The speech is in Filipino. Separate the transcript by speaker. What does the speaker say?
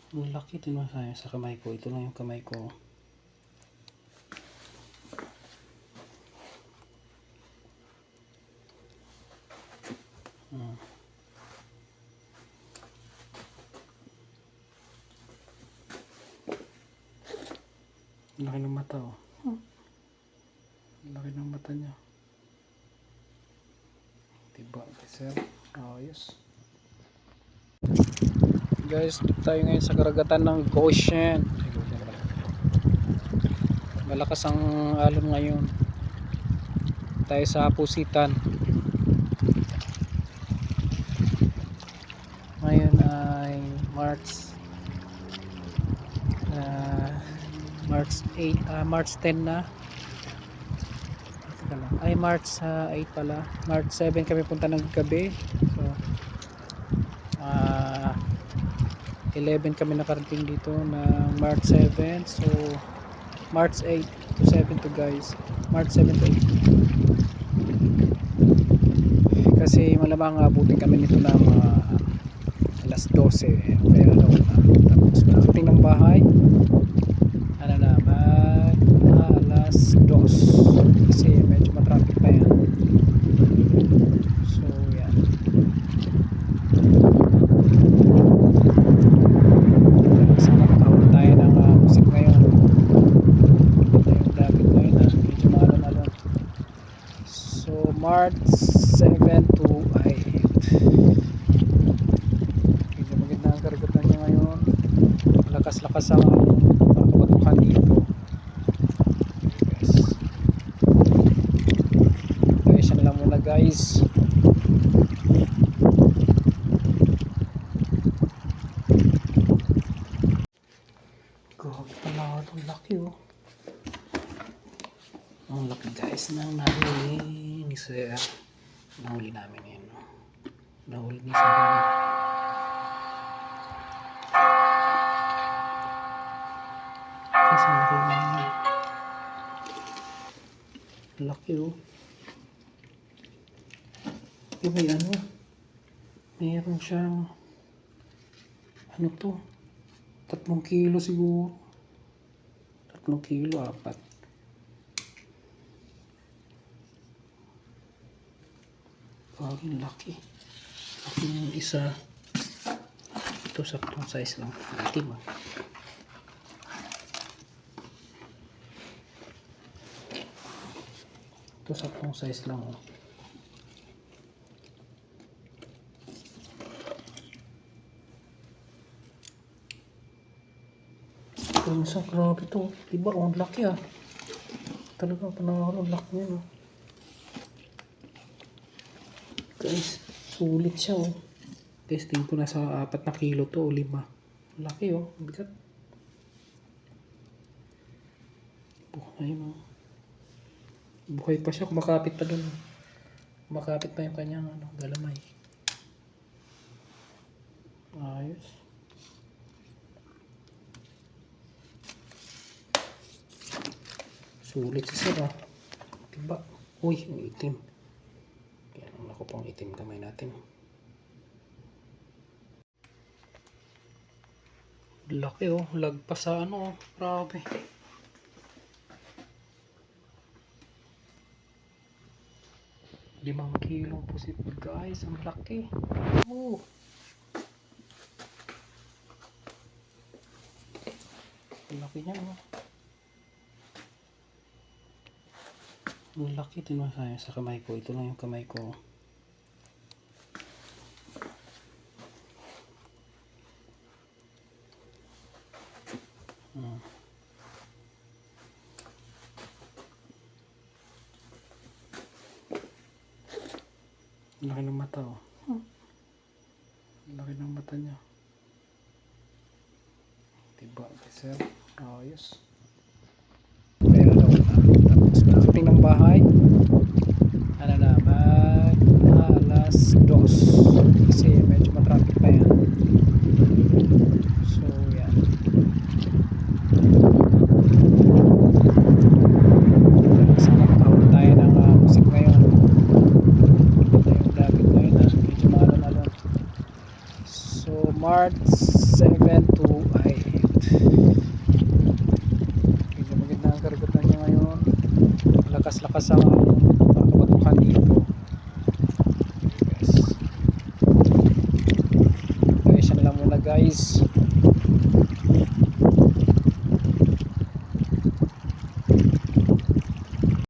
Speaker 1: Ang laki din sa kamay ko. Ito lang yung kamay ko. Ang laki ng mata, oh. Ang laki ng mata niya. Diba, sir? Ayos. Guys, dito tayo ngayon sa karagatan ng Goshen. Malakas ang alon ngayon. Tayo sa Pusitan. Ngayon ay March 10 na. Ay March 8 pala. March 7 kami punta ng gabi. So 11 kami nakarating dito ng March 7. So March 8 to 7 to guys. March 7 to 8. Kasi malamang abutin kami nito na mga alas 12. Kaya tapos pagdating ng bahay alas 2 kasi medyo matraffic pa yan. So yan, sa nakakawal tayo ng musik ngayon. Ito yung traffic ngayon, medyo maalon-alon. So March 7 to 8. Medyo maganda ang karagatan niya ngayon. Lakas-lakas ang pagkabatukan dito. Guys, grabe pala ito, laki oh. Ang laki guys na nahuli ni Sir. Nahuli namin yan, no? Nahuli ni Sir. Kasi laki oh. May mayroon siyang ano to, 3 kilo siguro, 3 kilo, 4. Baging laki yung isa. Ito saktong size lang, itim ah. Ito saktong size lang oh. Sa grabe to, diba? Ang laki ah. Talagang panahon, ang laki niya, no? Guys, sulit siya oh. Testing ko na sa 4 na kilo to o 5. Laki oh, bigat. Buhay mo. Buhay pa siya, kumakapit pa dun. Kumakapit pa yung kanyang galamay. Ayos. Sulit siya ba? Diba? Uy, ang itim. Kaya nang ako pang itim kamay natin. Laki oh, lagpas sa ano, grabe. Limang kilong posible guys, ang laki. Oh. Ang laki niya oh. Ang laki din sa kamay ko. Ito lang yung kamay ko. Ang laki ng mata oh. Ang laki ng mata niya. Diba, sir? Ayos. Kaya tapos pagdating ng bahay alas 2 kasi medyo matraffic pa yan. So yan, sa nakakawal tayo ng musik ngayon. Ito yung traffic ngayon, medyo maalon-alon. So March 7 to Medyo maganda ang karagatan niya ngayon. Malakas-lakas ang